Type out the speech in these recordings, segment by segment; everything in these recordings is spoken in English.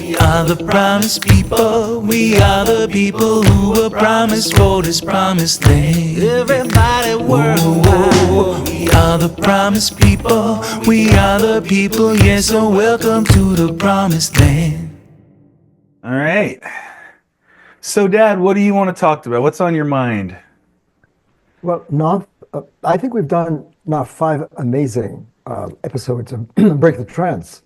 We are the promised people. We are the people who were promised for this promised land. Everybody worldwide. We are the promised people. We are the people. Yes, so welcome to the promised land. All right. So, Dad, what do you want to talk about? What's on your mind? Well, I think we've done now 5 amazing episodes of Break the Trance.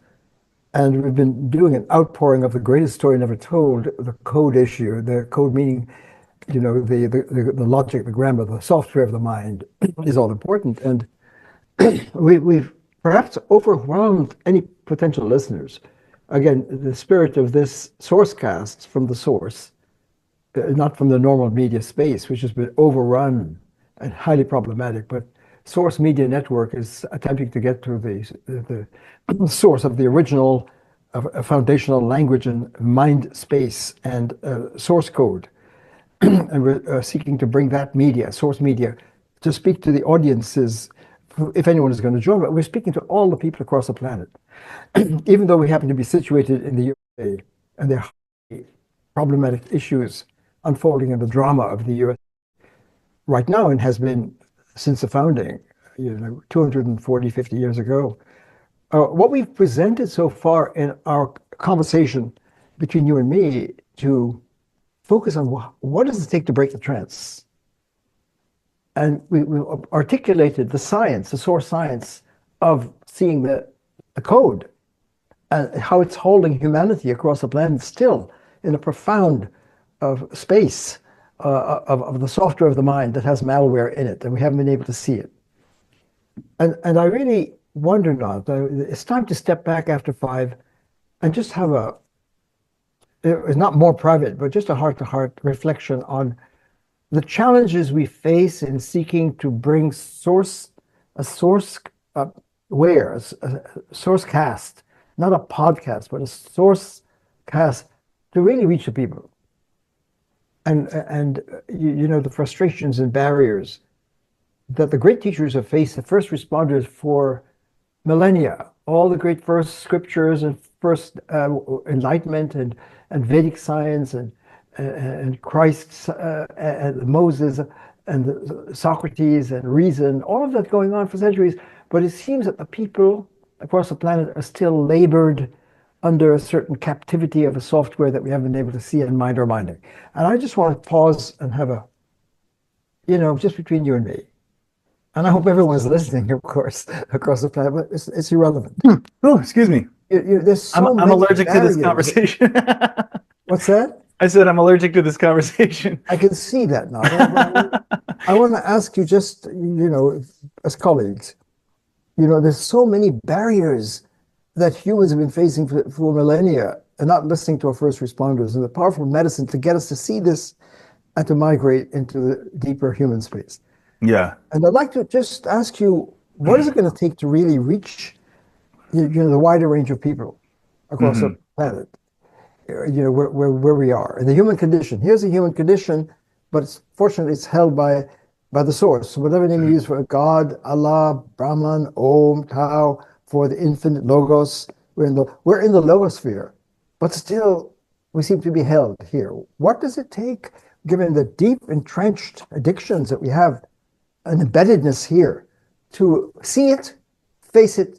And we've been doing an outpouring of the greatest story never told, the code issue, the code meaning, the logic, the grammar, the software of the mind is all important. And we've perhaps overwhelmed any potential listeners. Again, the spirit of this source cast from the source, not from the normal media space, which has been overrun and highly problematic, but Source Media Network is attempting to get to the source of the original foundational language and mind space and source code. And we're seeking to bring that media, source media, to speak to the audiences, if anyone is going to join. But we're speaking to all the people across the planet, even though we happen to be situated in the USA, and there are problematic issues unfolding in the drama of the US right now and has been since the founding, 240, 50 years ago. What we've presented so far in our conversation between you and me to focus on what does it take to break the trance? And we articulated the science, the source science of seeing the code and how it's holding humanity across the planet still in a profound space of the software of the mind that has malware in it, and we haven't been able to see it. And I really wonder now, it's time to step back after 5 and just have it's not more private, but just a heart-to-heart reflection on the challenges we face in seeking to bring a source cast, not a podcast, but a source cast to really reach the people. And the frustrations and barriers that the great teachers have faced, the first responders for millennia, all the great first scriptures and first enlightenment and Vedic science and Christ and Moses and Socrates and reason, all of that going on for centuries. But it seems that the people across the planet are still labored under a certain captivity of a software that we haven't been able to see and mind our minding. And I just want to pause and have just between you and me. And I hope everyone's listening, of course, across the planet, but it's irrelevant. Oh, excuse me. I'm allergic to this conversation. What's that? I said I'm allergic to this conversation. I can see that now. I want to ask you just, as colleagues, there's so many barriers that humans have been facing for millennia and not listening to our first responders and the powerful medicine to get us to see this and to migrate into the deeper human space. Yeah. And I'd like to just ask you, what is it going to take to really reach the wider range of people across the planet, where we are in the human condition? Here's the human condition, but fortunately it's held by the source. So whatever name you use for God, Allah, Brahman, Om, Tao, for the infinite logos, we're in the logosphere, but still we seem to be held here. What does it take, given the deep entrenched addictions that we have, an embeddedness here, to see it, face it,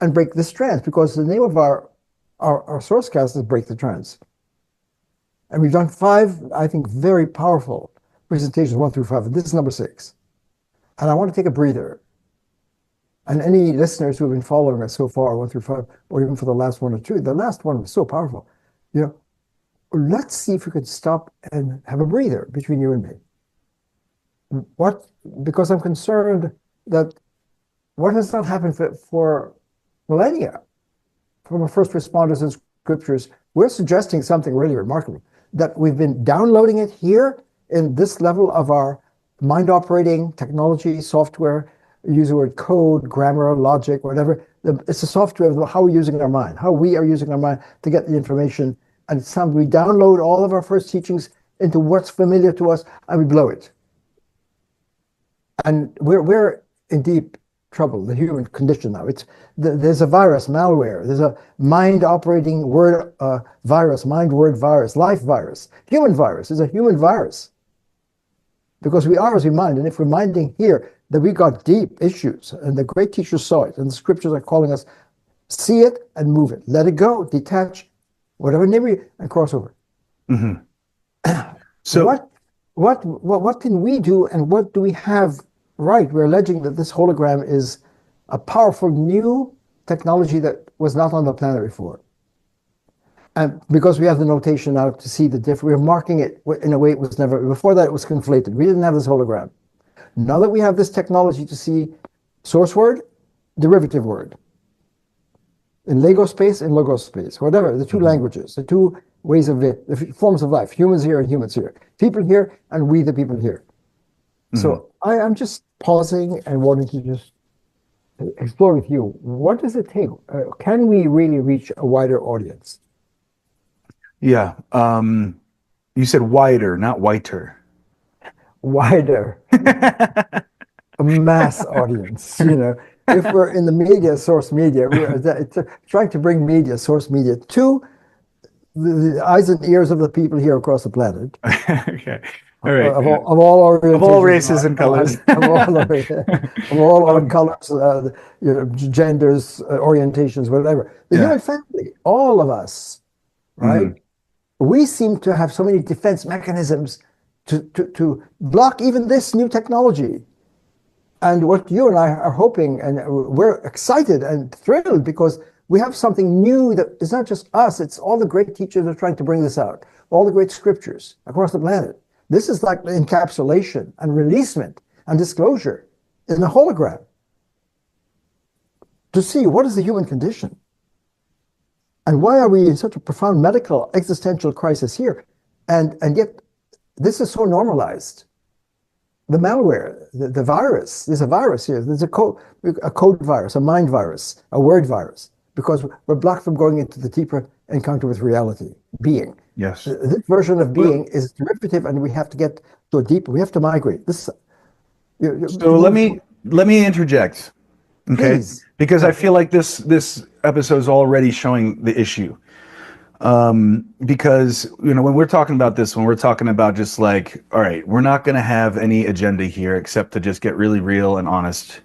and break this trance? Because the name of our source cast is Break the Trance. And we've done 5, I think, very powerful presentations, 1 through 5. And this is number 6. And I want to take a breather. And any listeners who have been following us so far, 1 through 5, or even for the last 1 or 2, the last one was so powerful. Let's see if we could stop and have a breather between you and me. Because I'm concerned that what has not happened for millennia from our first responders and scriptures, we're suggesting something really remarkable, that we've been downloading it here in this level of our mind operating technology, software, use the word code, grammar, logic, whatever. It's a software of how we're using our mind, how we are using our mind to get the information. And it's time we download all of our first teachings into what's familiar to us and we blow it. And we're in deep trouble, the human condition now. There's a virus, malware. There's a mind operating word virus, mind word virus, life virus, human virus. There's a human virus because we are as we mind. And if we're minding here that we got deep issues, and the great teachers saw it, and the scriptures are calling us, see it and move it, let it go, detach, whatever name and cross over. So what can we do, and what do we have right? We're alleging that this hologram is a powerful new technology that was not on the planet before. And because we have the notation now to see the difference, we're marking it in a way it was never, before that it was conflated. We didn't have this hologram. Now that we have this technology to see source word, derivative word, in Lego space and logos space, whatever, the two languages, the two ways of it, the forms of life, humans here and humans here, people here and we the people here. So I'm just pausing and wanting to just explore with you. What does it take? Can we really reach a wider audience? yeah, you said wider, not whiter. Wider, a mass audience, you know. If we're in the media, source media, we're trying to bring media, source media, to the eyes and ears of the people here across the planet. Okay. All right. Of all races and colors. of all our colors, genders, orientations, whatever. The human family, all of us, right? We seem to have so many defense mechanisms to block even this new technology. And what you and I are hoping, and we're excited and thrilled because we have something new that is not just us, it's all the great teachers are trying to bring this out, all the great scriptures across the planet. This is like the encapsulation and releasement and disclosure in a hologram to see what is the human condition and why are we in such a profound medical existential crisis here, and yet this is so normalized. The malware, the virus, there's a virus here. There's a code virus, a mind virus, a word virus, because we're blocked from going into the deeper encounter with reality, being. Yes. This version of being is derivative, and we have to get to a deeper. We have to migrate. This. So let me interject, okay? Please. Because I feel like this episode is already showing the issue. Because when we're talking about this, when we're talking about just like, all right, we're not going to have any agenda here except to just get really real and honest,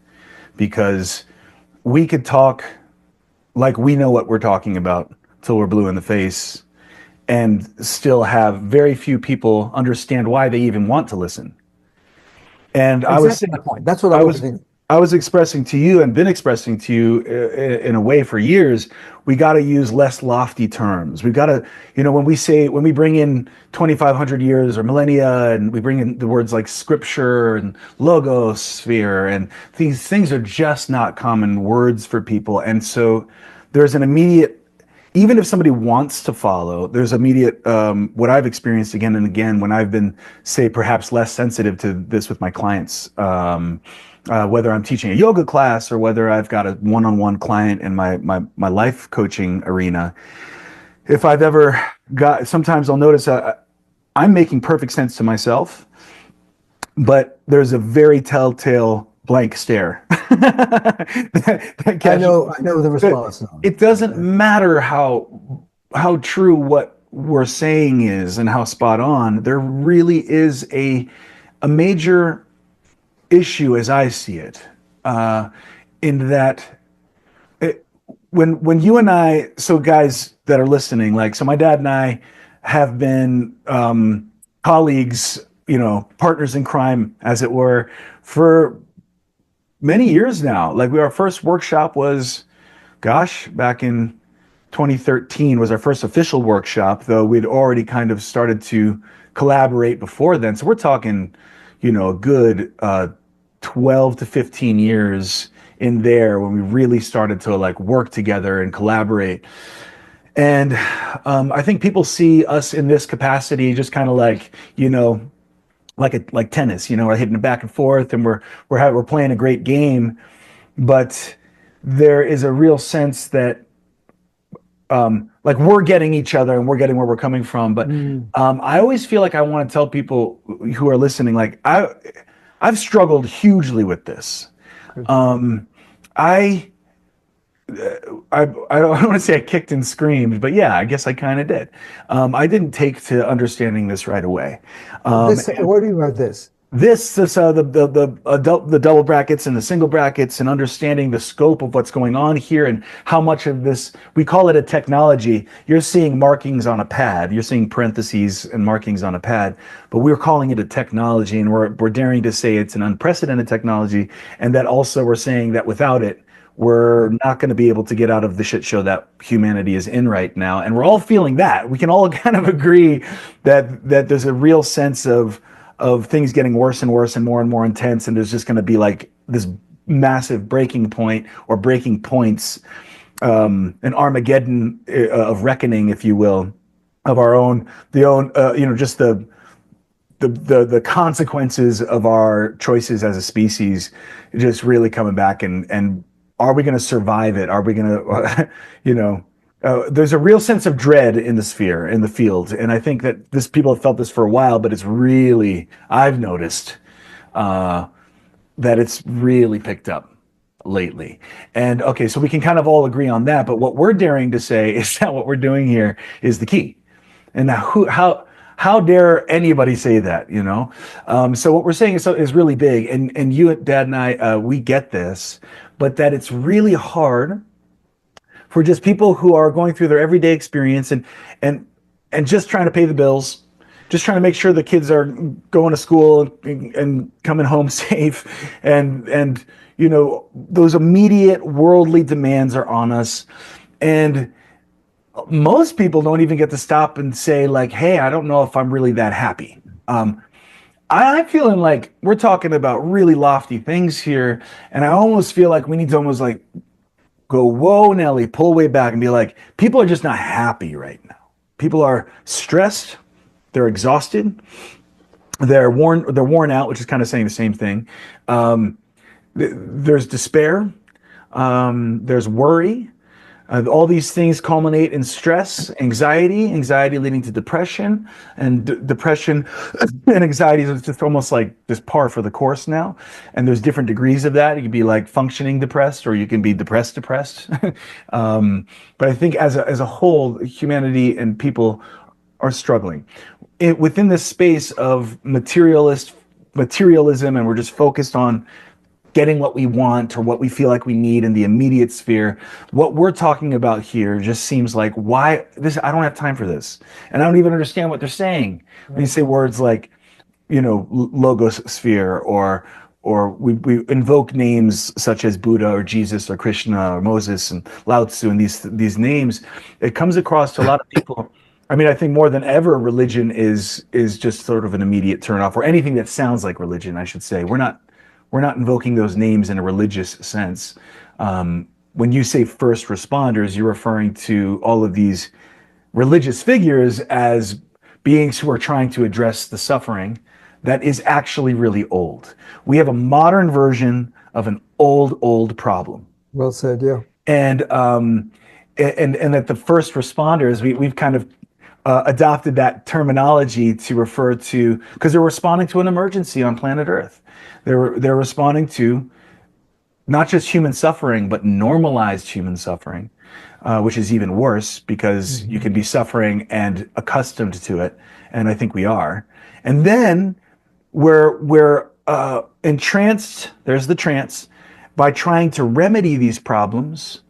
because we could talk like we know what we're talking about till we're blue in the face, and still have very few people understand why they even want to listen. And Exactly I was saying, the point. That's what I was thinking. I was expressing to you and been expressing to you in a way for years, we got to use less lofty terms. We've got to, when we bring in 2,500 years or millennia, and we bring in the words like scripture and logosphere, and these things are just not common words for people. And so there's an immediate, even if somebody wants to follow, there's immediate, what I've experienced again and again when I've been, say, perhaps less sensitive to this with my clients, whether I'm teaching a yoga class or whether I've got a one-on-one client in my life coaching arena. If I've ever sometimes I'll notice I'm making perfect sense to myself, but there's a very telltale blank stare. I know the response. It doesn't matter how true what we're saying is and how spot on. There really is a major issue as I see it, in that when you and I, so guys that are listening, so my dad and I have been colleagues, partners in crime, as it were, for many years now. Our first workshop was, back in 2013 was our first official workshop, though we'd already kind of started to collaborate before then. So we're talking, a good 12 to 15 years in there when we really started to work together and collaborate. And I think people see us in this capacity just kind of like tennis, we're hitting it back and forth, and we're playing a great game. But there is a real sense that we're getting each other and we're getting where we're coming from. But I always feel like I want to tell people who are listening, I've struggled hugely with this. I I don't want to say I kicked and screamed, but yeah, I guess I kind of did. I didn't take to understanding this right away. This, what do you mean by this? This the double brackets and the single brackets, and understanding the scope of what's going on here and how much of this, we call it a technology. You're seeing markings on a pad, you're seeing parentheses and markings on a pad, but we're calling it a technology, and we're daring to say it's an unprecedented technology, and that also we're saying that without it, we're not going to be able to get out of the shit show that humanity is in right now. And we're all feeling that. We can all kind of agree that there's a real sense of things getting worse and worse and more intense, and there's just going to be like this massive breaking point or breaking points, an Armageddon of reckoning, if you will, of our own, just the consequences of our choices as a species, just really coming back, and are we going to survive it? Are we going to, there's a real sense of dread in the sphere, in the field. And I think that people have felt this for a while, but it's really, I've noticed that it's really picked up lately. And okay, so we can kind of all agree on that. But what we're daring to say is that what we're doing here is the key. And now how dare anybody say that, So what we're saying is really big. And you, Dad, and I, we get this, but that it's really hard for just people who are going through their everyday experience and just trying to pay the bills, just trying to make sure the kids are going to school and coming home safe, and those immediate worldly demands are on us, and most people don't even get to stop and say like, hey, I don't know if I'm really that happy. I'm feeling like we're talking about really lofty things here, and I almost feel like we need to almost like go, whoa, Nelly, pull way back and be like, people are just not happy right now. People are stressed, they're exhausted, they're worn out, which is kind of saying the same thing. There's despair, there's worry. All these things culminate in stress, anxiety leading to depression, and depression and anxiety is just almost like this par for the course now. And there's different degrees of that. You can be like functioning depressed, or you can be depressed. But I think as a whole, humanity and people are struggling within this space of materialism, and we're just focused on getting what we want or what we feel like we need in the immediate sphere. What we're talking about here just seems like, why this? I don't have time for this, and I don't even understand what they're saying when you say words like, logos sphere, or we invoke names such as Buddha or Jesus or Krishna or Moses and Lao Tzu, and these names. It comes across to a lot of people. I mean, I think more than ever, religion is just sort of an immediate turnoff, or anything that sounds like religion, I should say. We're not invoking those names in a religious sense. When you say first responders, you're referring to all of these religious figures as beings who are trying to address the suffering that is actually really old. We have a modern version of an old problem. Well said, yeah. And that the first responders, we've kind of adopted that terminology to refer to, because they're responding to an emergency on planet Earth. They're responding to not just human suffering, but normalized human suffering, which is even worse, because you can be suffering and accustomed to it, and I think we are. And then we're entranced. There's the trance, by trying to remedy these problems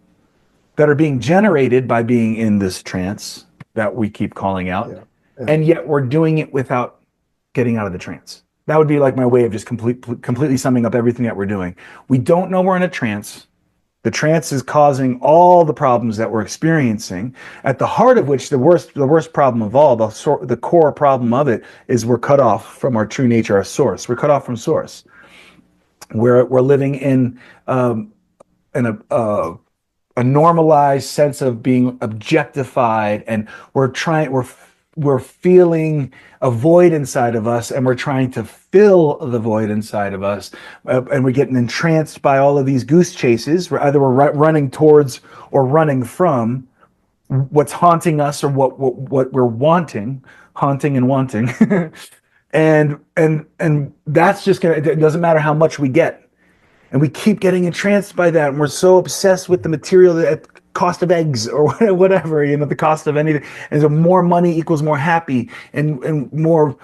that are being generated by being in this trance that we keep calling out, and yet we're doing it without getting out of the trance. That would be like my way of just completely summing up everything that we're doing. We don't know we're in a trance. The trance is causing all the problems that we're experiencing, at the heart of which the worst problem of all, the core problem of it, is we're cut off from our true nature, our source. We're cut off from source. We're living in a normalized sense of being objectified, and we're feeling a void inside of us, and we're trying to fill the void inside of us, and we're getting entranced by all of these goose chases. We're running towards or running from what's haunting us, or what we're wanting, haunting and wanting. and that's just gonna, it doesn't matter how much we get, And we keep getting entranced by that. And we're so obsessed with the material that cost of eggs or whatever, the cost of anything. And so more money equals more happy and more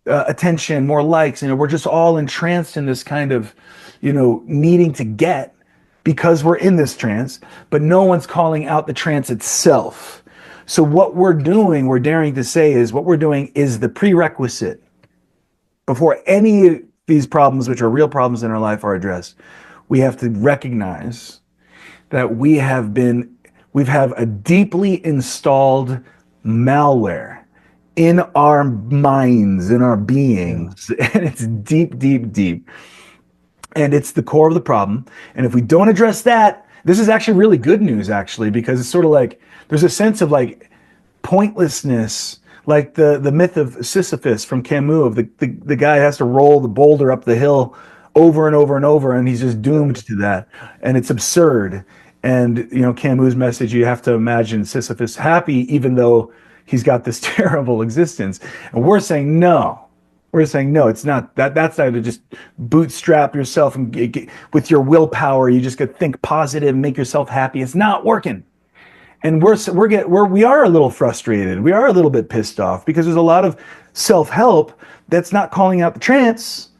attention, more likes. We're just all entranced in this kind of, needing to get because we're in this trance, but no one's calling out the trance itself. So what we're daring to say is what we're doing is the prerequisite before any of these problems, which are real problems in our life, are addressed. We have to recognize that we have a deeply installed malware in our minds, in our beings, and it's deep, deep, deep. And it's the core of the problem. And if we don't address that, this is actually really good news, actually, because it's sort of like there's a sense of like pointlessness, like the myth of Sisyphus from Camus, of the guy has to roll the boulder up the hill over and over and over, and he's just doomed to that. And it's absurd. And Camus' message, you have to imagine Sisyphus happy, even though he's got this terrible existence. And we're saying no. We're saying no, it's not that. That's not to just bootstrap yourself and with your willpower. You just got to think positive and make yourself happy. It's not working, and we are a little frustrated. We are a little bit pissed off because there's a lot of self-help that's not calling out the trance,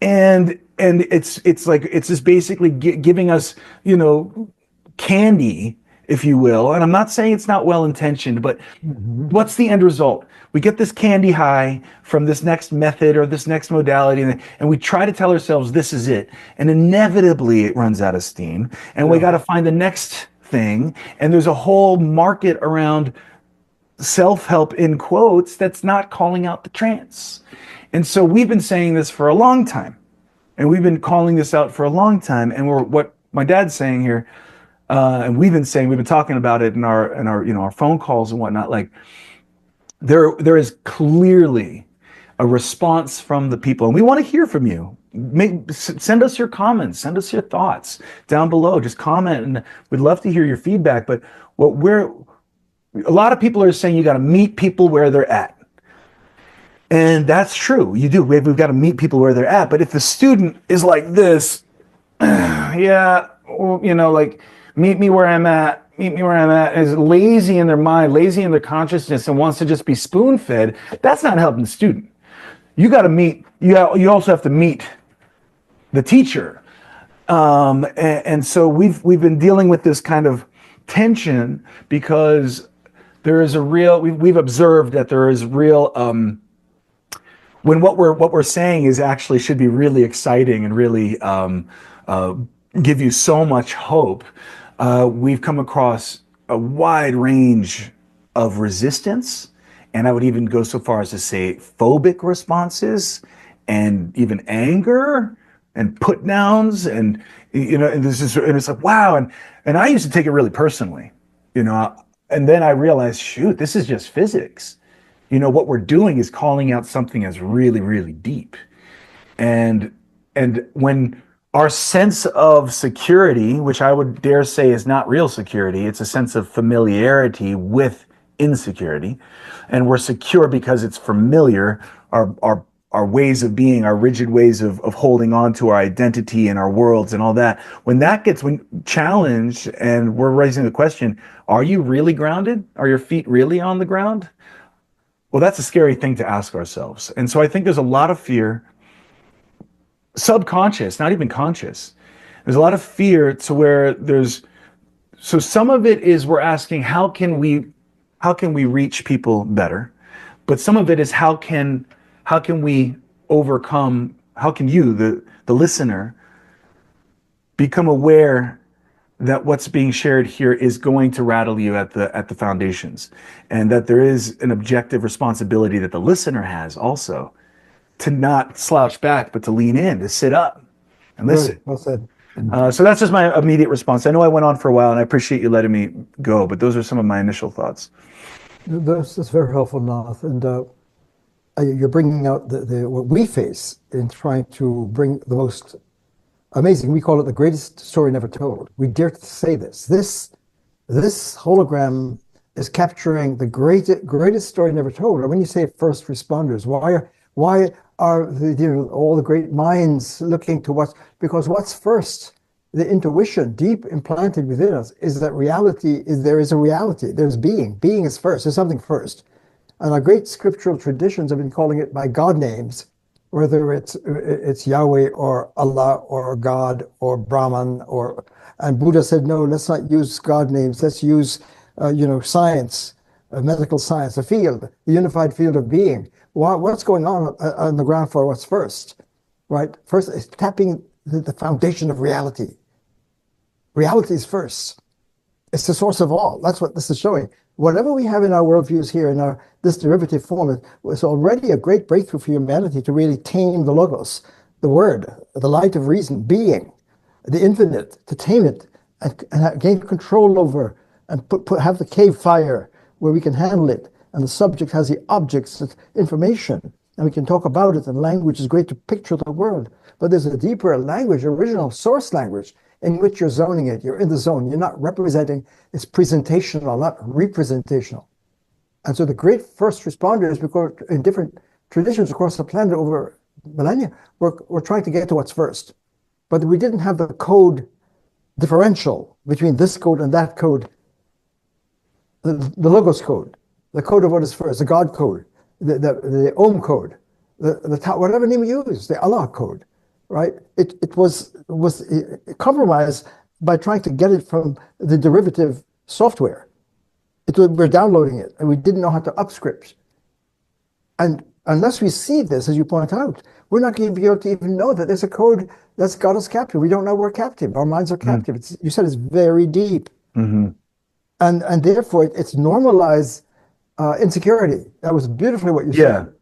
and it's just basically giving us candy, if you will. And I'm not saying it's not well intentioned, but what's the end result? We get this candy high from this next method or this next modality, and we try to tell ourselves this is it. And inevitably it runs out of steam, and we got to find the next thing. And there's a whole market around self-help in quotes that's not calling out the trance. And so we've been saying this for a long time, and we've been calling this out for a long time. And what my dad's saying here, and we've been talking about it in our our phone calls and whatnot. Like there is clearly a response from the people, and we want to hear from you. Send us your comments, send us your thoughts down below. Just comment, and we'd love to hear your feedback. But a lot of people are saying you got to meet people where they're at, and that's true. You do. We've got to meet people where they're at. But if the student is like this, yeah, well, like. Meet me where I'm at, is lazy in their mind, lazy in their consciousness, and wants to just be spoon-fed, that's not helping the student. You got to meet, you also have to meet the teacher. And so we've been dealing with this kind of tension because there is we've observed that there is real, when what we're saying is actually should be really exciting and really give you so much hope. We've come across a wide range of resistance, and I would even go so far as to say phobic responses, and even anger and put downs, and and it's like wow, and I used to take it really personally, and then I realized, shoot, this is just physics. What we're doing is calling out something that's really, really deep, and when our sense of security, which I would dare say is not real security, it's a sense of familiarity with insecurity. And we're secure because it's familiar, our ways of being, our rigid ways of holding on to our identity and our worlds and all that. When that gets challenged and we're raising the question, are you really grounded? Are your feet really on the ground? Well, that's a scary thing to ask ourselves. And so I think there's a lot of fear, subconscious, not even conscious. There's a lot of fear to where so some of it is we're asking, how can we reach people better? But some of it is how can we overcome, how can you, the listener, become aware that what's being shared here is going to rattle you at the foundations, and that there is an objective responsibility that the listener has also, to not slouch back, but to lean in, to sit up and listen. Well said. So that's just my immediate response. I know I went on for a while, and I appreciate you letting me go, but those are some of my initial thoughts. That's very helpful, Nath. And you're bringing out what we face in trying to bring the most amazing, we call it the greatest story never told. We dare to say this. This hologram is capturing the greatest story never told. And when you say first responders, why are all the great minds looking to because what's first? The intuition deep implanted within us is that there is a reality. There's being. Being is first. There's something first. And our great scriptural traditions have been calling it by God names, whether it's Yahweh or Allah or God or Brahman and Buddha said, no, let's not use God names. Let's use science, medical science, a field, the unified field of being. What's going on the ground floor? What's first, right? First is tapping the foundation of reality. Reality is first. It's the source of all. That's what this is showing. Whatever we have in our worldviews here in this derivative form was already a great breakthrough for humanity to really tame the logos, the word, the light of reason, being, the infinite, to tame it and gain control over and have the cave fire where we can handle it. And the subject has the objects, information, and we can talk about it. And language is great to picture the world. But there's a deeper language, original source language, in which you're zoning it. You're in the zone. You're not representing. It's presentational, not representational. And so the great first responders, because in different traditions across the planet over millennia, were trying to get to what's first. But we didn't have the code differential between this code and that code, the logos code, the code of what is first, the God code, the Om code, whatever name you use, the Allah code, right? It was compromised by trying to get it from the derivative software. We're downloading it, and we didn't know how to upscript. And unless we see this, as you point out, we're not going to be able to even know that there's a code that's got us captive. We don't know we're captive. Our minds are captive. You said it's very deep. Mm-hmm. And therefore, it's normalized insecurity. That was beautifully what you said.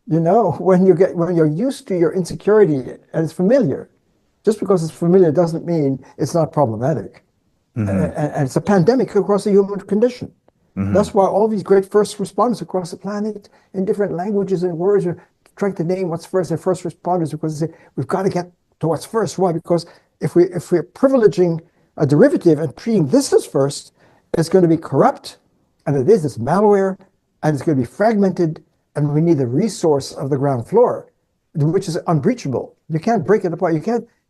You know, when you're used to your insecurity and it's familiar, just because it's familiar doesn't mean it's not problematic. Mm-hmm. And it's a pandemic across the human condition. Mm-hmm. That's why all these great first responders across the planet in different languages and words are trying to name what's first. They're first responders because they say, we've got to get to what's first. Why? Because if we're privileging a derivative and treating this as first, it's going to be corrupt, and it's malware, and it's going to be fragmented, and we need the resource of the ground floor, which is unbreachable. You can't break it apart.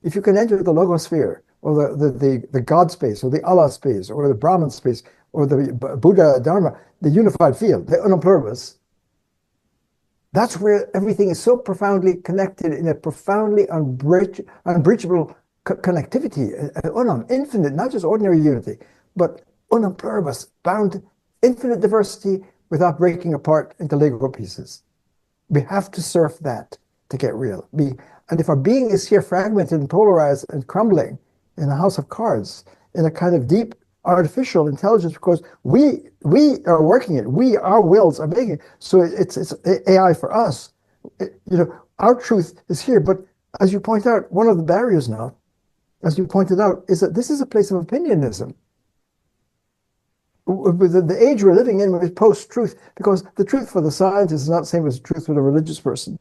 If you can enter the logosphere, or the God space, or the Allah space, or the Brahman space, or the Buddha Dharma, the unified field, the unum pluribus, that's where everything is so profoundly connected in a profoundly unbreachable connectivity, unum, infinite, not just ordinary unity, but unum pluribus, bound infinite diversity without breaking apart into Lego pieces. We have to surf that to get real. And if our being is here fragmented and polarized and crumbling in a house of cards, in a kind of deep artificial intelligence, because we are working it, our wills are making it. So it's AI for us. Our truth is here. But as you point out, one of the barriers now, as you pointed out, is that this is a place of opinionism. The age we're living in is post-truth, because the truth for the scientist is not the same as the truth for the religious person.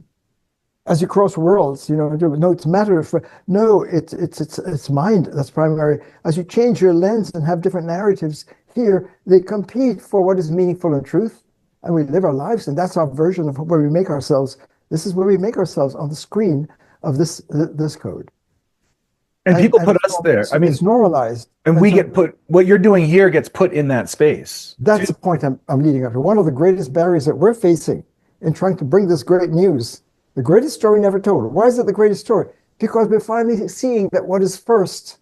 As you cross worlds, no, it's matter for no, it's mind that's primary. As you change your lens and have different narratives here, they compete for what is meaningful and truth, and we live our lives, and that's our version of where we make ourselves. This is where we make ourselves on the screen of this code. And people put us there. I mean, it's normalized. And we get put, what you're doing here gets put in that space. That's the point I'm leading up to. One of the greatest barriers that we're facing in trying to bring this great news, the greatest story never told. Why is it the greatest story? Because we're finally seeing that what is first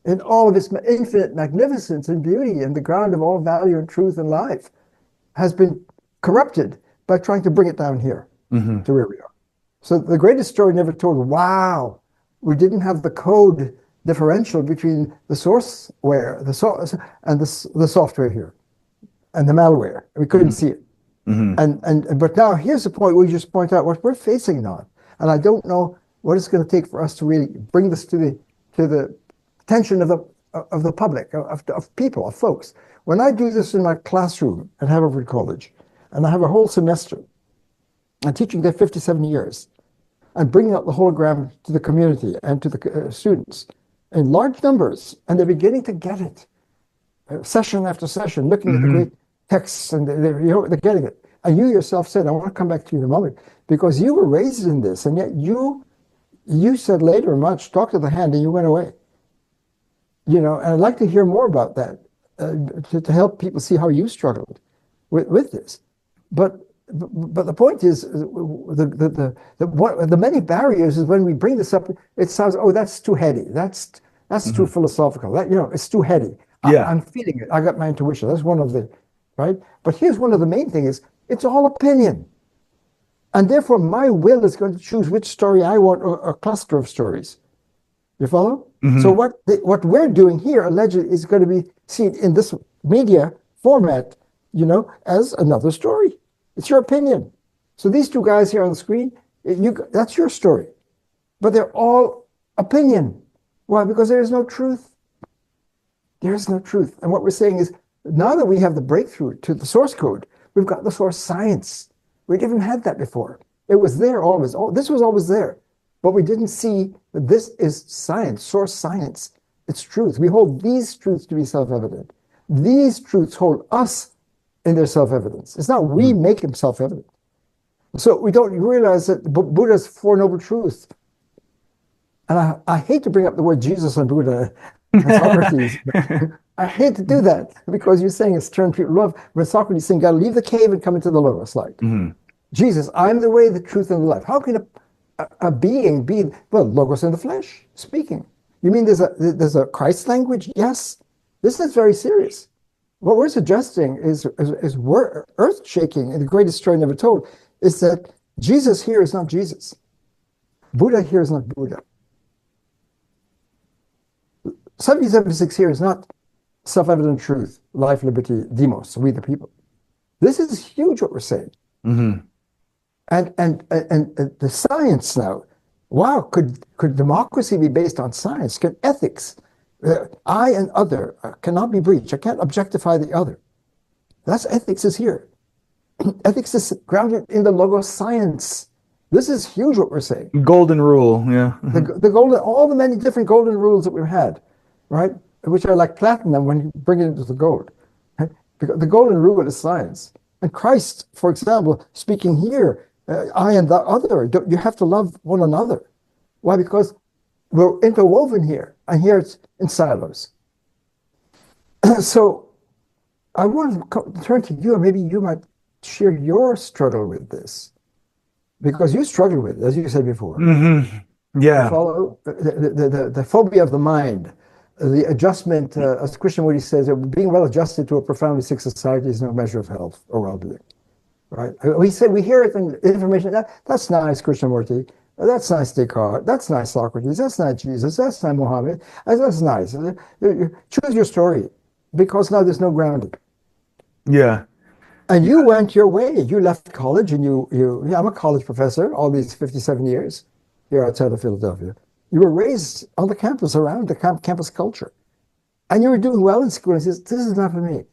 in all of its infinite magnificence and beauty and the ground of all value and truth and life has been corrupted by trying to bring it down here to where we are. So the greatest story never told. Wow. We didn't have the code differential between the sourceware, the source, and the software here, and the malware. We couldn't see it. But now here's the point where you just point out what we're facing now, and I don't know what it's going to take for us to really bring this to the attention of the public, of people, of folks. When I do this in my classroom at Harvard College, and I have a whole semester, I'm teaching there 57 years. And bringing out the hologram to the community and to the students in large numbers, and they're beginning to get it, session after session, looking at the great texts, and they're getting it. And you yourself said, I want to come back to you in a moment, because you were raised in this, and yet you said later much, talk to the hand, and you went away. And I'd like to hear more about that to help people see how you struggled with this. But the point is, the many barriers is when we bring this up, it sounds, oh, that's too heady. That's too philosophical. It's too heady. Yeah. I'm feeling it. I got my intuition. That's one of the, right? But here's one of the main things: it's all opinion. And therefore, my will is going to choose which story I want, or a cluster of stories. You follow? So what we're doing here, allegedly, is going to be seen in this media format, as another story. It's your opinion. So these two guys here on the screen, that's your story. But they're all opinion. Why? Because there is no truth. There is no truth. And what we're saying is, now that we have the breakthrough to the source code, we've got the source science. We didn't have that before. It was there always. This was always there. But we didn't see that this is science, source science. It's truth. We hold these truths to be self-evident. These truths hold us in their self-evidence. It's not we make them self-evident. So we don't realize that Buddha's Four Noble Truths. And I hate to bring up the word Jesus and Buddha and Socrates. I hate to do that because you're saying it's turn to love. When Socrates saying, got to leave the cave and come into the logos light. Jesus, I'm the way, the truth, and the life. How can a being be, well, logos in the flesh, speaking? You mean there's a Christ language? Yes. This is very serious. What we're suggesting is earth-shaking, and the greatest story never told, is that Jesus here is not Jesus. Buddha here is not Buddha. 1776 here is not self-evident truth, life, liberty, demos, we the people. This is huge what we're saying. And the science now, wow, could democracy be based on science? Can ethics, I and other, cannot be breached. I can't objectify the other. That's ethics is here. Ethics is grounded in the logos science. This is huge what we're saying. Golden rule, yeah. The golden, all the many different golden rules that we've had, right? Which are like platinum when you bring it into the gold. Right? Because the golden rule is science. And Christ, for example, speaking here, I and the other, you have to love one another. Why? Because we're interwoven here, and here it's in silos. So I want to turn to you, and maybe you might share your struggle with this, because you struggle with it, as you said before. Yeah. Follow the phobia of the mind, the adjustment, as Krishnamurti says, being well adjusted to a profoundly sick society is no measure of health or well-being. Right? We hear it in information. That's nice, Krishnamurti. That's nice, Descartes. That's nice, Socrates. That's nice, Jesus. That's nice, Muhammad. That's nice. Choose your story, because now there's no grounding. Yeah. And you went your way. You left college, and I'm a college professor all these 57 years here outside of Philadelphia. You were raised on the campus, around the campus culture. And you were doing well in school. And says, this is not for me.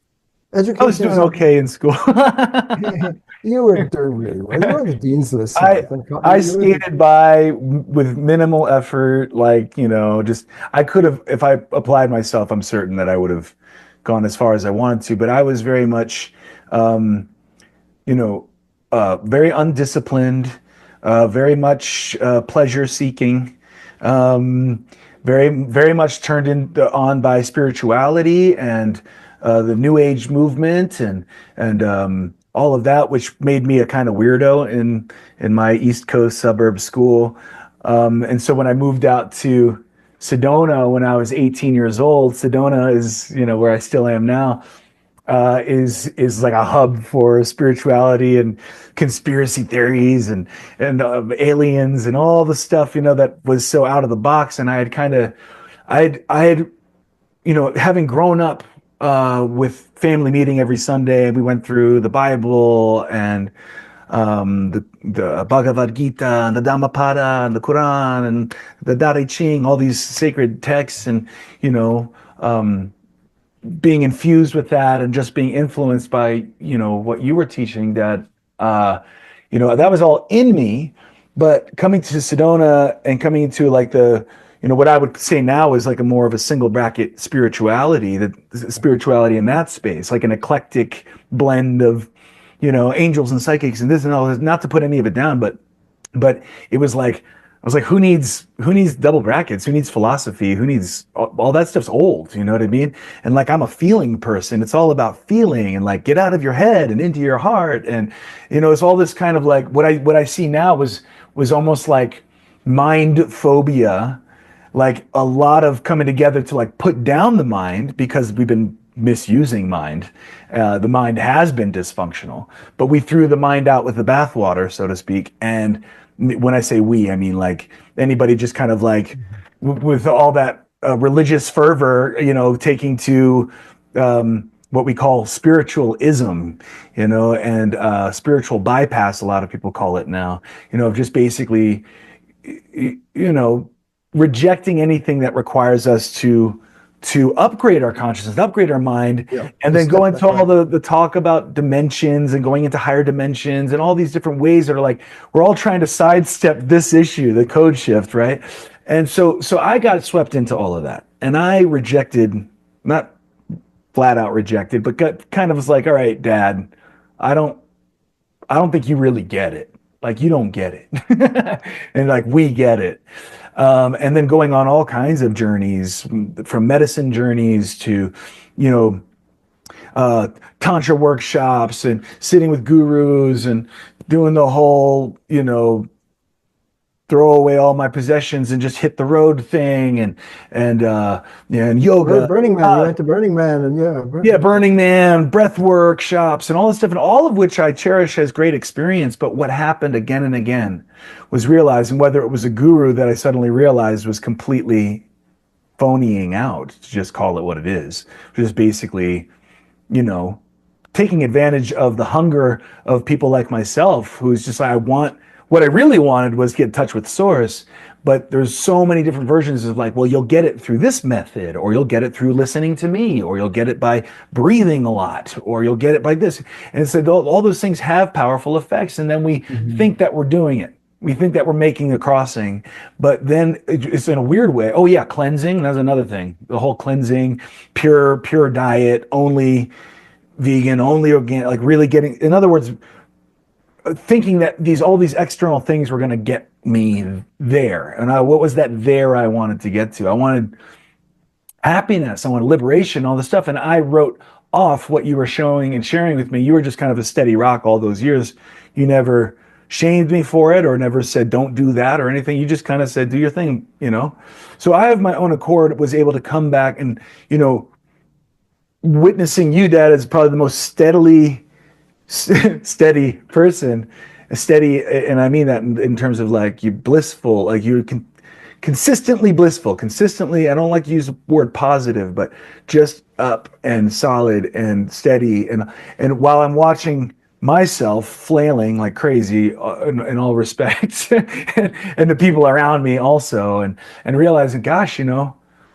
Education, I was doing okay in school. You were doing really well. You were on the dean's list. I skated by with minimal effort. I could have, if I applied myself, I'm certain that I would have gone as far as I wanted to. But I was very much, very undisciplined, very much pleasure seeking. Very, very much turned on by spirituality and the New Age movement and all of that, which made me a kind of weirdo in my East Coast suburb school. And so when I moved out to Sedona when I was 18 years old, Sedona is, where I still am now, is like a hub for spirituality and conspiracy theories and aliens and all the stuff, that was so out of the box. And I had having grown up with family meeting every Sunday, we went through the Bible and the Bhagavad Gita and the Dhammapada and the Quran and the Tao Te Ching, all these sacred texts, and being infused with that and just being influenced by what you were teaching, that that was all in me. But coming to Sedona and coming into like the what I would say now is like a more of a single bracket spirituality, in that space, like an eclectic blend of angels and psychics and this and all, not to put any of it down, but But it was like, I was like, who needs double brackets? Who needs philosophy? Who needs all that stuff's old, you know what I mean? And like, I'm a feeling person. It's all about feeling, and like, get out of your head and into your heart. And it's all this kind of like, what I see now was almost like mind phobia, like a lot of coming together to like put down the mind, because we've been misusing mind. The mind has been dysfunctional, but we threw the mind out with the bathwater, so to speak. And when I say we, I mean like anybody just kind of like with all that religious fervor, taking to what we call spiritualism, and spiritual bypass, a lot of people call it now, just basically, rejecting anything that requires us to upgrade our consciousness, upgrade our mind, Yeah, and then go into all the talk about dimensions and going into higher dimensions and all these different ways that are like, we're all trying to sidestep this issue, the code shift, right? And so I got swept into all of that, and I rejected, not flat out rejected, but got kind of was like, all right, Dad, I don't I don't think you really get it. Like, you don't get it. And like, we get it. And then going on all kinds of journeys, from medicine journeys to, you know, tantra workshops and sitting with gurus and doing the whole, throw away all my possessions and just hit the road thing, and yoga. Burning Man, you went to Burning Man, and Yeah, Burning Man, breath workshops, and all this stuff, and all of which I cherish as great experience. But what happened again and again was realizing, whether it was a guru that I suddenly realized was completely phonying out, to just call it what it is, just basically, taking advantage of the hunger of people like myself, who's just like, what I really wanted was get in touch with source. But there's so many different versions of like, well, you'll get it through this method, or you'll get it through listening to me, or you'll get it by breathing a lot, or you'll get it by this. And so all those things have powerful effects. And then we think that we're doing it. We think that we're making a crossing, but then it's in a weird way. Oh yeah, cleansing, that's another thing. The whole cleansing, pure diet, only vegan, only organic, like really getting, in other words, thinking that all these external things were going to get me there. And what was that there I wanted to get to? I wanted happiness, I wanted liberation, all this stuff. And I wrote off what you were showing and sharing with me. You were just kind of a steady rock all those years. You never shamed me for it, or never said, don't do that or anything. You just kind of said, do your thing, So I, of my own accord, was able to come back and, witnessing you, Dad, as probably the most steady person, steady, and I mean that in terms of like, you blissful, like you're consistently blissful, consistently, I don't like to use the word positive, but just up and solid and steady. And while I'm watching myself flailing like crazy, in all respects, and the people around me also, and realizing, gosh,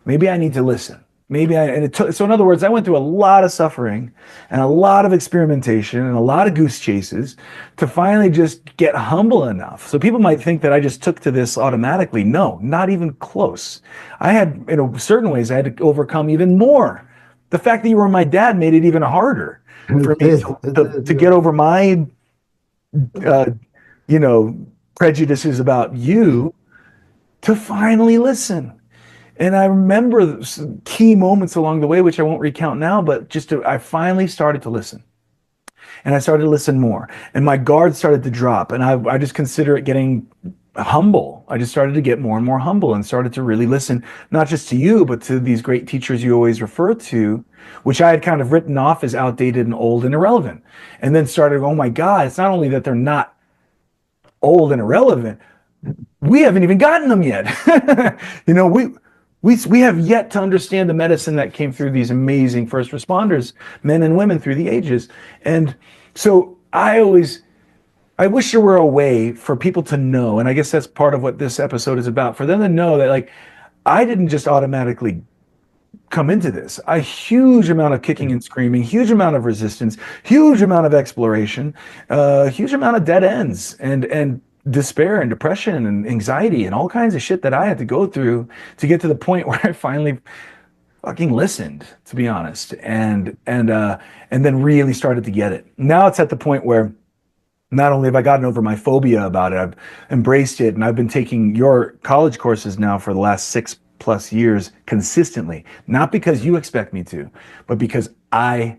maybe I need to listen. So in other words, I went through a lot of suffering and a lot of experimentation and a lot of goose chases to finally just get humble enough. So people might think that I just took to this automatically. No, not even close. I had, in certain ways, I had to overcome even more. The fact that you were my dad made it even harder for me to get over my, prejudices about you, to finally listen. And I remember some key moments along the way, which I won't recount now, but I finally started to listen. And I started to listen more. And my guard started to drop. And I just consider it getting humble. I just started to get more and more humble and started to really listen, not just to you, but to these great teachers you always refer to, which I had kind of written off as outdated and old and irrelevant. And then started, oh my God, it's not only that they're not old and irrelevant, we haven't even gotten them yet. We have yet to understand the medicine that came through these amazing first responders, men and women through the ages. And so I wish there were a way for people to know, and I guess that's part of what this episode is about, for them to know that, like, I didn't just automatically come into this. A huge amount of kicking and screaming, huge amount of resistance, huge amount of exploration, huge amount of dead ends, and despair and depression and anxiety and all kinds of shit that I had to go through to get to the point where I finally fucking listened, to be honest, and then really started to get it. Now it's at the point where not only have I gotten over my phobia about it, I've embraced it, and I've been taking your college courses now for the last 6+ years consistently. Not because you expect me to, but because I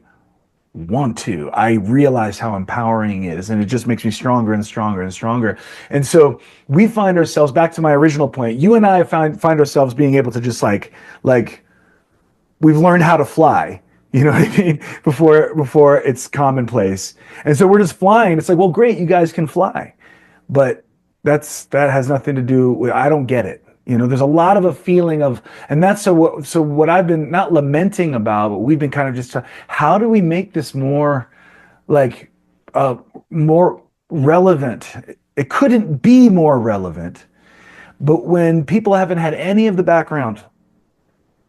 want to. I realize how empowering it is, and it just makes me stronger and stronger and stronger. And so we find ourselves, back to my original point, you and I find ourselves being able to just like we've learned how to fly. You know what I mean? Before it's commonplace. And so we're just flying. It's like, well, great, you guys can fly. But that has nothing to do with, I don't get it. There's a lot of a feeling of, and that's so what I've been not lamenting about, but we've been kind of just, how do we make this more like more relevant? It couldn't be more relevant, but when people haven't had any of the background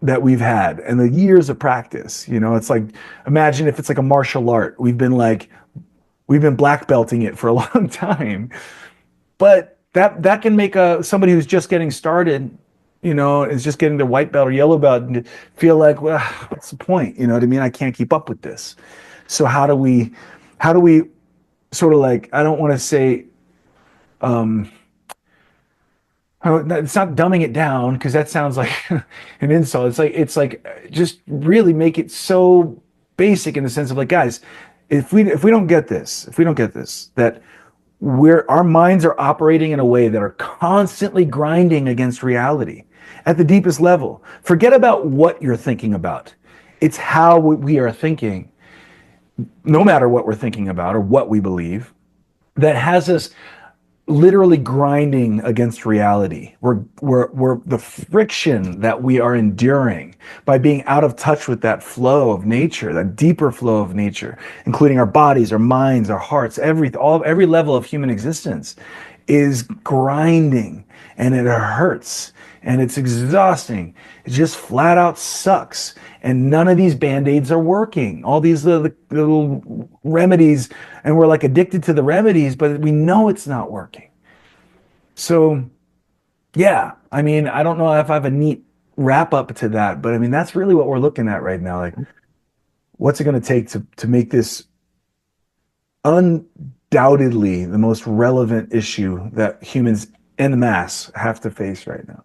that we've had and the years of practice, it's like, imagine if it's like a martial art. We've been black belting it for a long time, but that can make somebody who's just getting started, is just getting their white belt or yellow belt, and feel like, well, what's the point? You know what I mean? I can't keep up with this. So how do we sort of like, I don't want to say, it's not dumbing it down because that sounds like an insult. It's like just really make it so basic in the sense of like, guys, if we don't get this, that our minds are operating in a way that are constantly grinding against reality at the deepest level. Forget about what you're thinking about. It's how we are thinking, no matter what we're thinking about or what we believe, that has us literally grinding against reality. We're the friction that we are enduring by being out of touch with that flow of nature, that deeper flow of nature, including our bodies, our minds, our hearts, every level of human existence is grinding, and it hurts and it's exhausting. It just flat out sucks. And none of these band-aids are working. All these little remedies, and we're like addicted to the remedies, but we know it's not working. So, yeah, I mean, I don't know if I have a neat wrap up to that, but I mean, that's really what we're looking at right now. Like, what's it going to take to make this undoubtedly the most relevant issue that humans en masse have to face right now?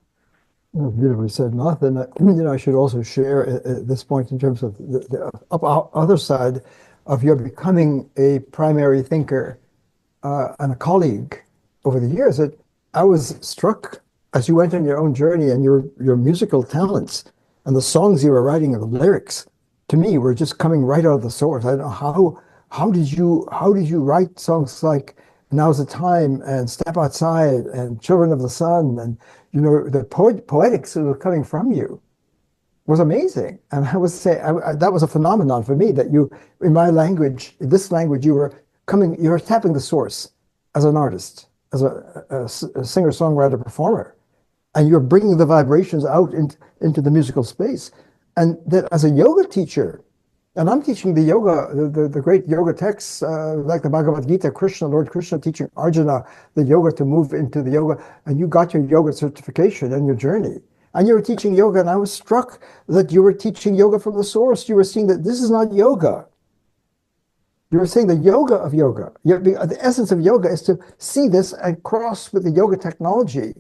Well, beautifully said, Nathan. I should also share at this point in terms of the other side of your becoming a primary thinker and a colleague over the years. That I was struck as you went on your own journey and your musical talents and the songs you were writing and the lyrics to me were just coming right out of the source. I don't know how did you write songs like Now's the Time and Step Outside and Children of the Sun, and the poetics that were coming from you was amazing. And I would say that was a phenomenon for me, that you, in my language, this language, you were tapping the source as an artist, as a singer-songwriter performer, and you're bringing the vibrations out into the musical space. And that as a yoga teacher, and I'm teaching the yoga, the great yoga texts, like the Bhagavad Gita, Lord Krishna teaching Arjuna the yoga to move into the yoga, and you got your yoga certification and your journey. And you were teaching yoga, and I was struck that you were teaching yoga from the source. You were seeing that this is not yoga. You were saying the yoga of yoga. The essence of yoga is to see this and cross with the yoga technology.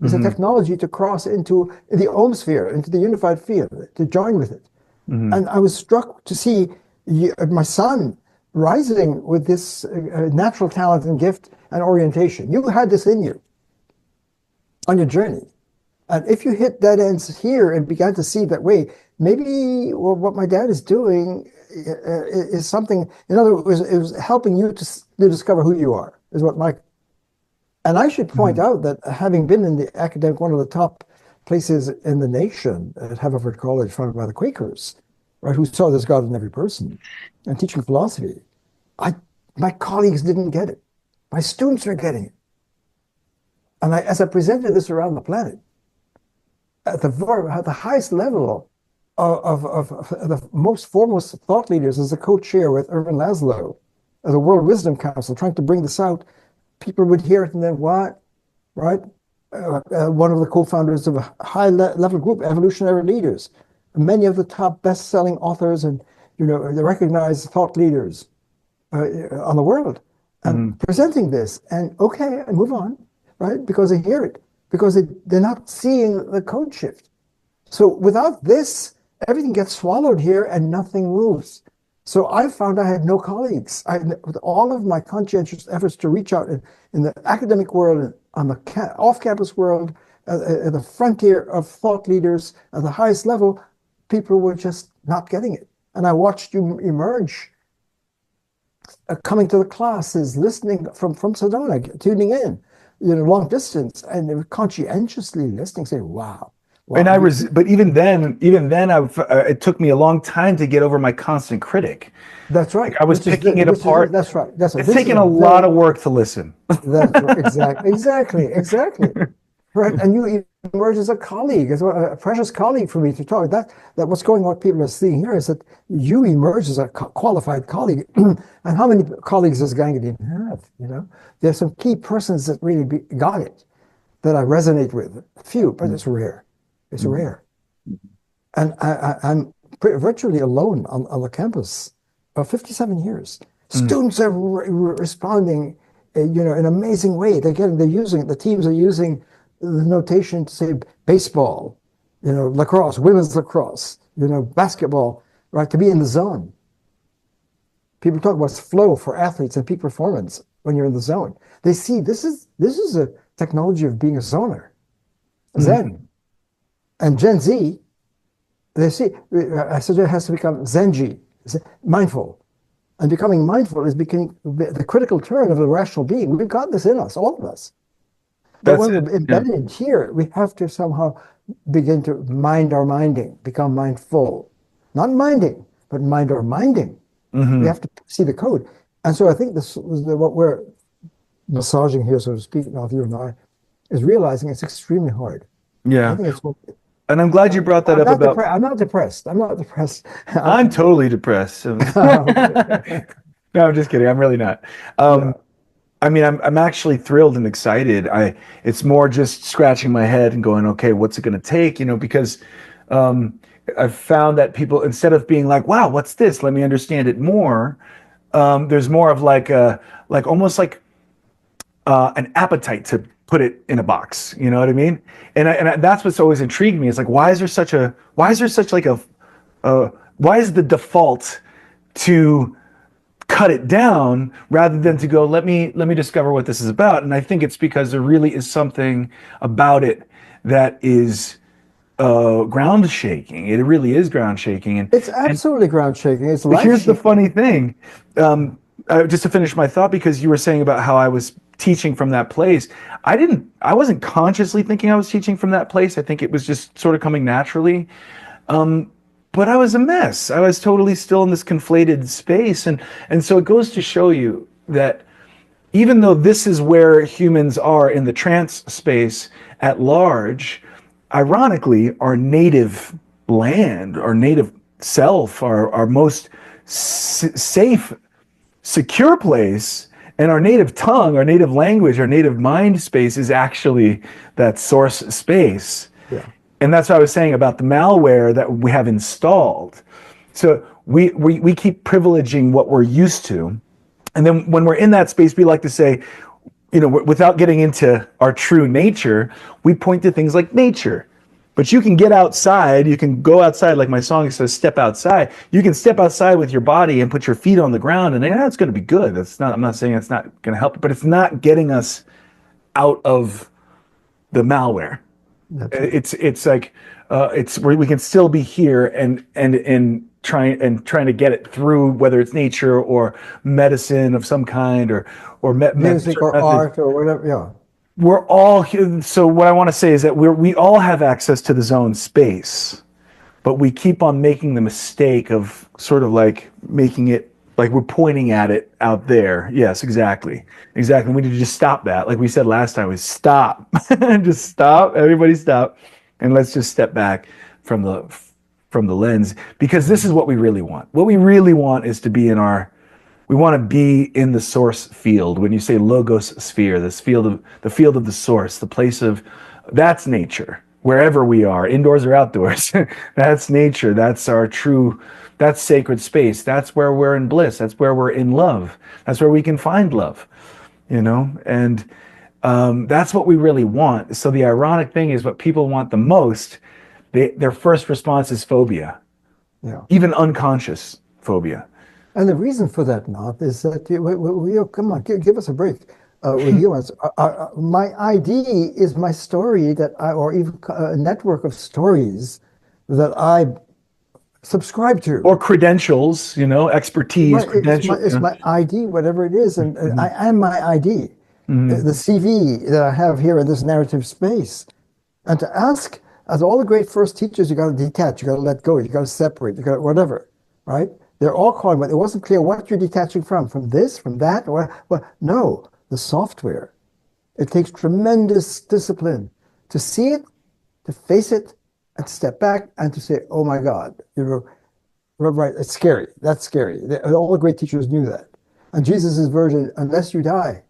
It's a technology to cross into the Om sphere, into the unified field, to join with it. And I was struck to see my son rising with this natural talent and gift and orientation. You had this in you on your journey. And if you hit dead ends here and began to see that, way, maybe what my dad is doing is something, in other words, it was helping you to discover who you are, is what my... And I should point out that having been in the academic, one of the top places in the nation at Haverford College, founded by the Quakers, right, who saw there's God in every person, and teaching philosophy, my colleagues didn't get it. My students are getting it. And as I presented this around the planet, at the highest level of the most foremost thought leaders, as a co-chair with Irvin Laszlo, of the World Wisdom Council, trying to bring this out, people would hear it and then, what? Right? One of the co-founders of a high-level group, Evolutionary Leaders, many of the top best-selling authors and the recognized thought leaders on the world. presenting this, and okay, I move on, right? Because they hear it, because they're not seeing the code shift. So without this, everything gets swallowed here and nothing moves. So I found I had no colleagues. With all of my conscientious efforts to reach out in the academic world, on the off-campus world, at the frontier of thought leaders at the highest level, people were just not getting it. And I watched you emerge, coming to the classes, listening from Sedona, tuning in, long distance, and they were conscientiously listening, saying, wow. And but even then, it took me a long time to get over my constant critic. That's right. Like I was picking it apart. That's right. That's right. It's taken a lot of work to listen. That's right. Exactly. Right. And you emerge as a colleague, as a precious colleague for me to talk. That what's going on, what people are seeing here is that you emerge as a qualified colleague. And how many colleagues does Gangadin have? There's some key persons that really got it, that I resonate with. A few, but it's rare. It's rare. And I'm virtually alone on the campus of 57 years. Students are responding, in an amazing way. The teams are using the notation to say baseball, lacrosse, women's lacrosse, basketball, right? To be in the zone. People talk about flow for athletes and peak performance when you're in the zone. They see this is a technology of being a zoner, Zen. And Gen Z, they see, I said it has to become Zenji, mindful. And becoming mindful is becoming the critical turn of the rational being. We've got this in us, all of us. But when we're embedded here, we have to somehow begin to mind our minding, become mindful. Not minding, but mind our minding. We have to see the code. And so I think this was what we're massaging here, so to speak, now you and I, is realizing it's extremely hard. Yeah. I think it's And I'm glad you brought that up about. I'm not depressed. I'm totally depressed. No, I'm just kidding. I'm really not. I mean, I'm actually thrilled and excited. It's more just scratching my head and going, okay, what's it going to take? Because I've found that people, instead of being like, wow, what's this? Let me understand it more. There's more of almost like an appetite to put it in a box. You know what I mean? And that's what's always intrigued me. It's like, why is the default to cut it down rather than to go, let me discover what this is about? And I think it's because there really is something about it that is ground shaking. It really is ground shaking. And it's absolutely ground shaking. It's but here's the funny thing. Just to finish my thought, because you were saying about how I was teaching from that place. I wasn't consciously thinking I was teaching from that place. I think it was just sort of coming naturally. But I was a mess. I was totally still in this conflated space. And so it goes to show you that even though this is where humans are in the trance space at large, ironically, our native land, our native self, our most safe, secure place, and our native tongue, our native language, our native mind space is actually that source space. Yeah. And that's what I was saying about the malware that we have installed. So we keep privileging what we're used to. And then when we're in that space, we like to say, without getting into our true nature, we point to things like nature. But you can get outside, you can go outside, like my song says, step outside. You can step outside with your body and put your feet on the ground, and it's going to be good. I'm not saying it's not going to help, but it's not getting us out of the malware. Right. It's like it's where we can still be here and trying to get it through, whether it's nature or medicine of some kind or music or art or whatever. Yeah. We're all here. So what I want to say is that we all have access to the zone space, but we keep on making the mistake of sort of like making it like we're pointing at it out there. Yes, exactly. We need to just stop that. Like we said last time, stop. Just stop. Everybody stop. And let's just step back from the lens, because this is what we really want. What we really want is to be we want to be in the source field. When you say logos sphere, the field of the source, the place of, that's nature. wherever we are, indoors or outdoors. That's nature. That's sacred space. That's where we're in bliss. That's where we're in love. That's where we can find love, and that's what we really want. So the ironic thing is what people want the most, their first response is phobia, Yeah. even unconscious phobia. And the reason for that, Nath, is that come on, give us a break. We're humans. My ID is my story or even a network of stories that I subscribe to. Or credentials, expertise, Right, credential. it's my ID, whatever it is, and I am my ID, the CV that I have here in this narrative space. And to ask, as all the great first teachers, you got to detach, you got to let go, you got to separate, you got whatever, right? They're all calling, but it wasn't clear what you're detaching from this, from that, or well, no, the software. It takes tremendous discipline to see it, to face it, and step back and to say, "Oh my God, right? It's scary. That's scary." All the great teachers knew that. And Jesus' version, unless you die,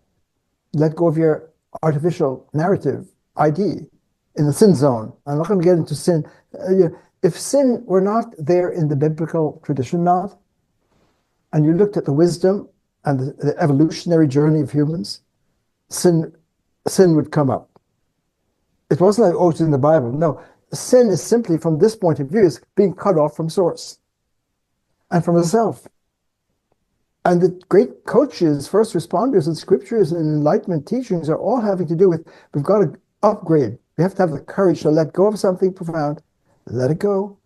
let go of your artificial narrative ID in the sin zone. I'm not going to get into sin. If sin were not there in the biblical tradition, not, and you looked at the wisdom and the evolutionary journey of humans, sin would come up. It wasn't like, oh, it's in the Bible. No, sin is simply, from this point of view, is being cut off from source and from the self. And the great coaches, first responders, and scriptures and enlightenment teachings are all having to do with, we've got to upgrade. We have to have the courage to let go of something profound, let it go,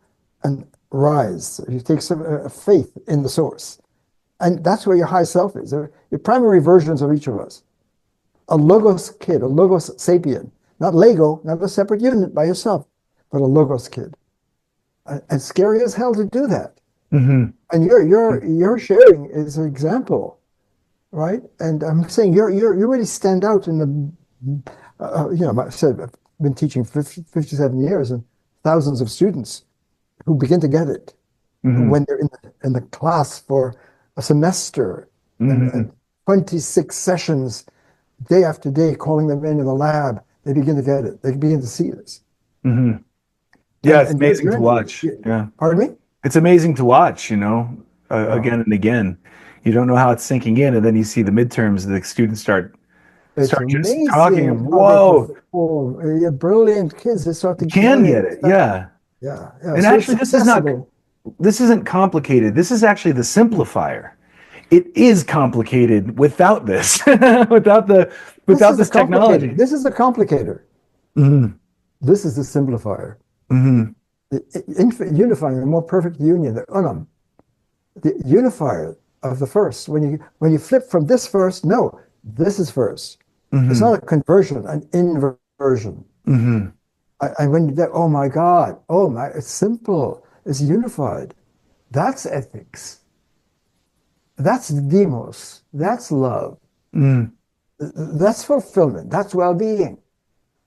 and rise. You take some faith in the source. And that's where your high self is. Your primary versions of each of us. A logos kid, a logos sapien. Not Lego, not a separate unit by yourself, but a logos kid. And scary as hell to do that. Mm-hmm. And your sharing is an example, right? And I'm saying you really stand out in the, I said I've been teaching 57 years and thousands of students who begin to get it when they're in the class for a semester and 26 sessions, day after day, calling them in the lab. They begin to get it. They begin to see this. Mm-hmm. Yeah, it's amazing to watch. Yeah. Pardon me? It's amazing to watch, again and again. You don't know how it's sinking in, and then you see the midterms, the students start It's just amazing talking, and how whoa, brilliant kids. They start to can get get it, yeah. Yeah. And So actually, it's accessible. this isn't complicated. This is actually the simplifier. It is complicated without this, without this technology. This is the complicator. Mm-hmm. This is the simplifier. Mm-hmm. The unifying, the more perfect union, the unum, the unifier of the first. When you flip from this first, no, this is first. Mm-hmm. It's not a conversion, an inversion. Mm-hmm. And when you get, oh my God, it's simple, it's unified. That's ethics. That's demos. That's love. Mm. That's fulfillment. That's well-being.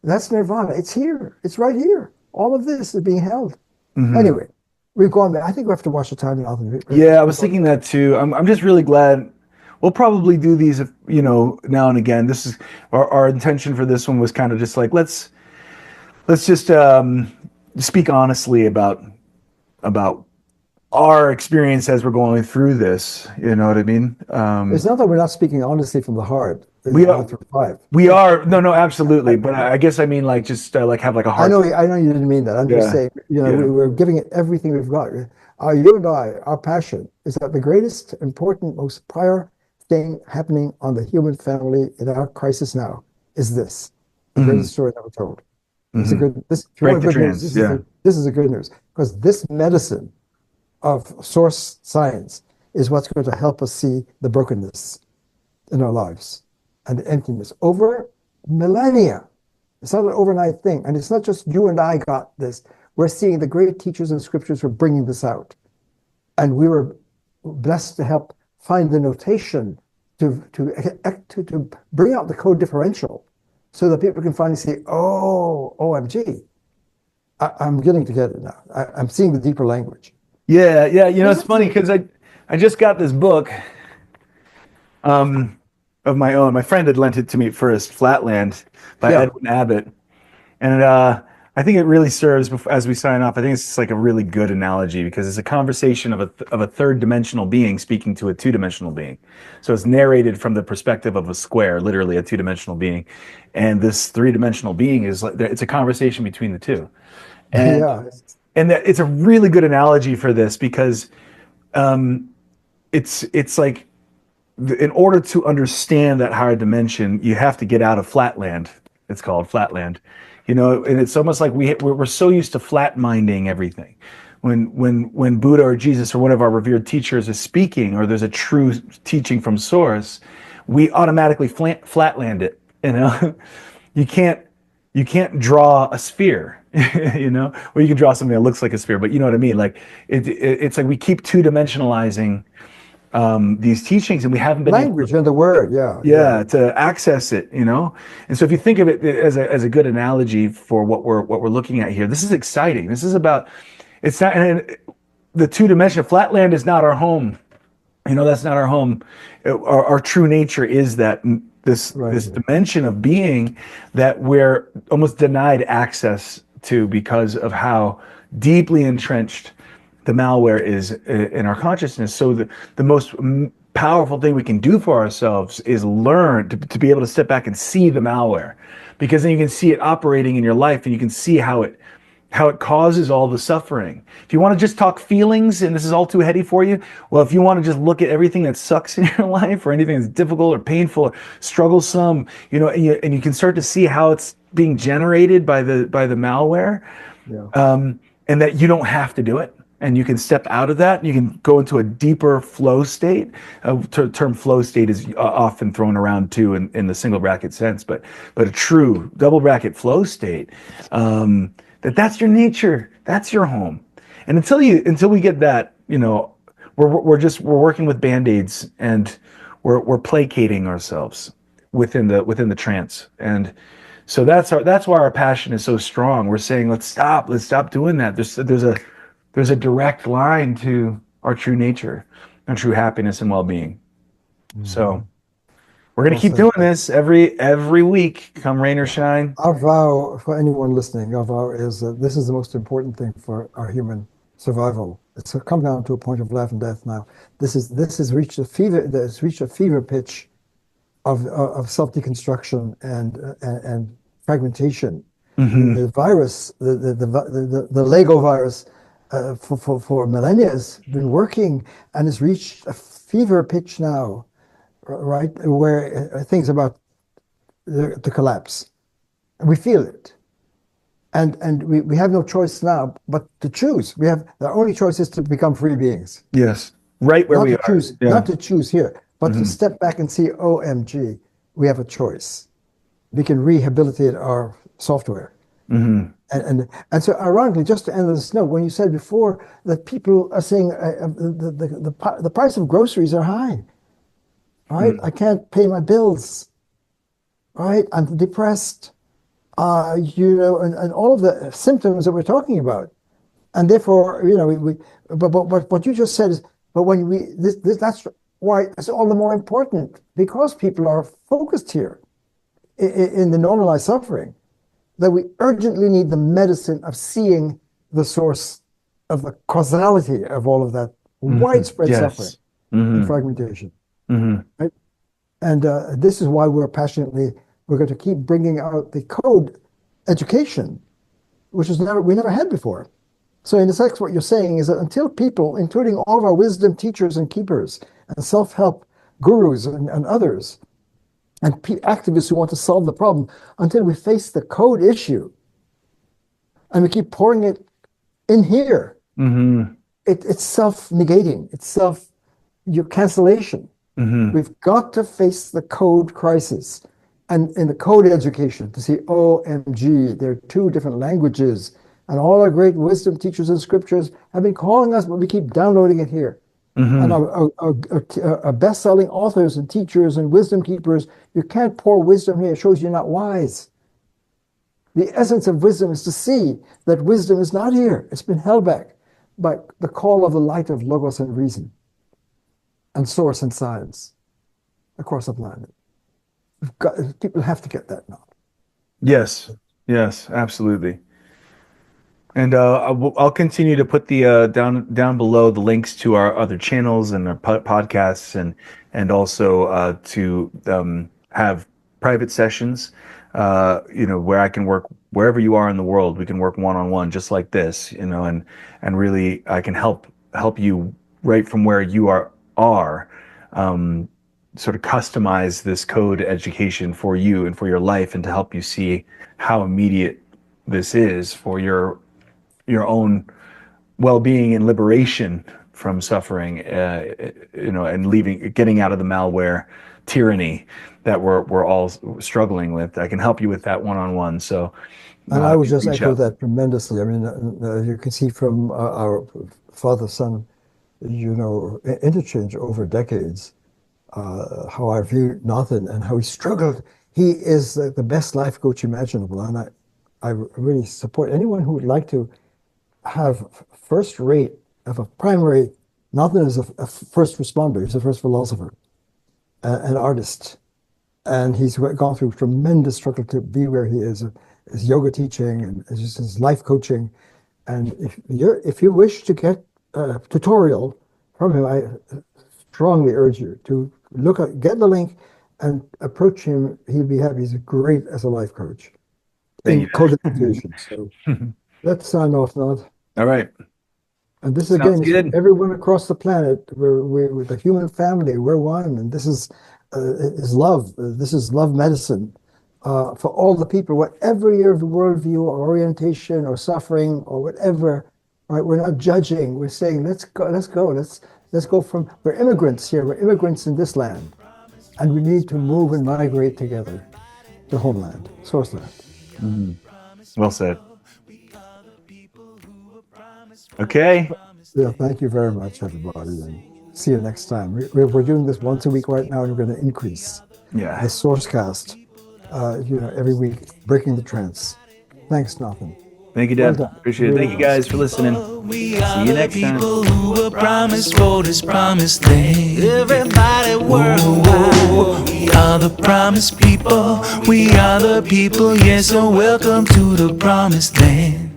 That's nirvana. It's here. It's right here. All of this is being held. Mm-hmm. Anyway, we've gone back. I think we have to watch the time. Yeah, I was thinking that too. I'm just really glad. We'll probably do these, now and again. This is our intention for this one was kind of just like let's just speak honestly about our experience as we're going through this. You know what I mean? It's not that we're not speaking honestly from the heart. We are. We are. No, absolutely. But I guess I mean like just like have like a heart. I know you didn't mean that. I'm just saying, we're giving it everything we've got. You and I, our passion is that the greatest, important, most prior thing happening on the human family in our crisis now is this. The greatest story ever told. It's a good. This, if you want good news, this is a good news because this medicine of source science is what's going to help us see the brokenness in our lives and the emptiness over millennia. It's not an overnight thing. And it's not just you and I got this. We're seeing the great teachers and scriptures were bringing this out. And we were blessed to help find the notation to bring out the code differential so that people can finally say, oh, OMG, I'm getting to get it now. I'm seeing the deeper language. Yeah. It's funny because I just got this book of my own. My friend had lent it to me first, Flatland by Edwin Abbott. And I think it really serves as we sign off. I think it's just like a really good analogy because it's a conversation of a third dimensional being speaking to a two-dimensional being. So it's narrated from the perspective of a square, literally a two-dimensional being, and this three-dimensional being is like it's a conversation between the two. And Yeah, that it's a really good analogy for this because it's like in order to understand that higher dimension, you have to get out of flatland. It's called flatland, and it's almost like we're so used to flat minding everything. When Buddha or Jesus or one of our revered teachers is speaking, or there's a true teaching from source, we automatically flatland it. You can't you can't draw a sphere, or you can draw something that looks like a sphere, but you know what I mean. Like it's like we keep two dimensionalizing these teachings, and we haven't been able language and the word. Yeah, yeah. to access it. And so if you think of it as a good analogy for what we're looking at here, this is exciting. This is about it's not and the two-dimensional flatland is not our home. That's not our home. Our true nature is that this Right. dimension of being that we're almost denied access to because of how deeply entrenched the malware is in our consciousness. So the most powerful thing we can do for ourselves is learn to be able to step back and see the malware, because then you can see it operating in your life and you can see how it causes all the suffering. If you want to just talk feelings and this is all too heady for you, well, if you want to just look at everything that sucks in your life or anything that's difficult or painful or strugglesome, and you can start to see how it's being generated by the malware, Yeah. and that you don't have to do it. And you can step out of that and you can go into a deeper flow state. Term flow state is often thrown around too in the single bracket sense, but a true double bracket flow state, that's your nature, that's your home. And until we get that, we're working with band-aids, and we're placating ourselves within the trance. And so that's why our passion is so strong. We're saying let's stop doing that. There's a direct line to our true nature and true happiness and well-being. So Mhm. we're gonna Well keep said. doing this every week, come rain or shine. Our vow, for anyone listening, our vow is that this is the most important thing for our human survival. It's come down to a point of life and death now. This has reached a fever. It's reached a fever pitch of self deconstruction and fragmentation. Hmm. The virus, the Lego virus, for millennia has been working and has reached a fever pitch now, right, where things are about to collapse. And we feel it. And we have no choice now but to choose. We have the only choice is to become free beings. Yes, right where Not we to are. choose, Yeah. not to choose here, but to Hmm. step back and see, OMG, we have a choice. We can rehabilitate our software. Hmm. And so ironically, just to end this note, when you said before that people are saying the price of groceries are high, right? I can't pay my bills, right? I'm depressed, and all of the symptoms that we're talking about. And therefore, but what you just said is, but when that's why it's all the more important because people are focused here in the normalized suffering that we urgently need the medicine of seeing the source of the causality of all of that Hmm. widespread suffering Yes. and Hmm. fragmentation. Hmm. Right? And this is why we're going to keep bringing out the code education, which we never had before. So in effect, what you're saying is that until people, including all of our wisdom teachers and keepers and self-help gurus and others, and activists who want to solve the problem, until we face the code issue and we keep pouring it in here, Hmm. it's self-negating, it's your cancellation. Hmm. We've got to face the code crisis and in the code education to see, OMG, there are two different languages. And all our great wisdom teachers and scriptures have been calling us, but we keep downloading it here. And Hmm. our best-selling authors and teachers and wisdom keepers, you can't pour wisdom here. It shows you're not wise. The essence of wisdom is to see that wisdom is not here. It's been held back by the call of the light of logos and reason and source and science across the planet. People have to get that now. Yes. Yes. Absolutely. And I'll continue to put the down below the links to our other channels and our podcasts, and also to have private sessions, where I can work wherever you are in the world. We can work one on one, just like this, and really I can help you right from where you are, um, sort of customize this code education for you and for your life, and to help you see how immediate this is for your own well-being and liberation from suffering, and getting out of the malware tyranny that we're all struggling with. I can help you with that one-on-one. So And I would just reach echo out. that tremendously. I mean, you can see from our father-son, interchange over decades, how I view Nathan and how he struggled. He is the best life coach imaginable, and I really support anyone who would like to have first rate of a primary. Nathan is a first responder. He's a first philosopher, an artist, and he's gone through tremendous struggle to be where he is. His yoga teaching and just his life coaching. And if you wish to get a tutorial from him, I strongly urge you to get the link and approach him. He'd be happy. He's great as a life coach Thank in you. codification. So let's sign off now. All right. And this Sounds again is for good. everyone across the planet. We're the human family. We're one, and this is love. This is love medicine for all the people, whatever your worldview or orientation or suffering or whatever. Right? We're not judging. We're saying let's go. Let's go from. We're immigrants here. We're immigrants in this land, and we need to move and migrate together. The homeland, source land. Well said. Okay. Yeah, thank you very much, everybody, and see you next time. We're doing this once a week right now, and we're going to increase Yeah. the source cast, every week, breaking the trance. Thanks, Nathan. Thank you, Well Deb. done. Appreciate it. Thank you guys for listening. We See are you the next time. people who were promised for this promised land. Everybody worldwide. We are the promised people. We are the people, yes, so welcome to the promised land.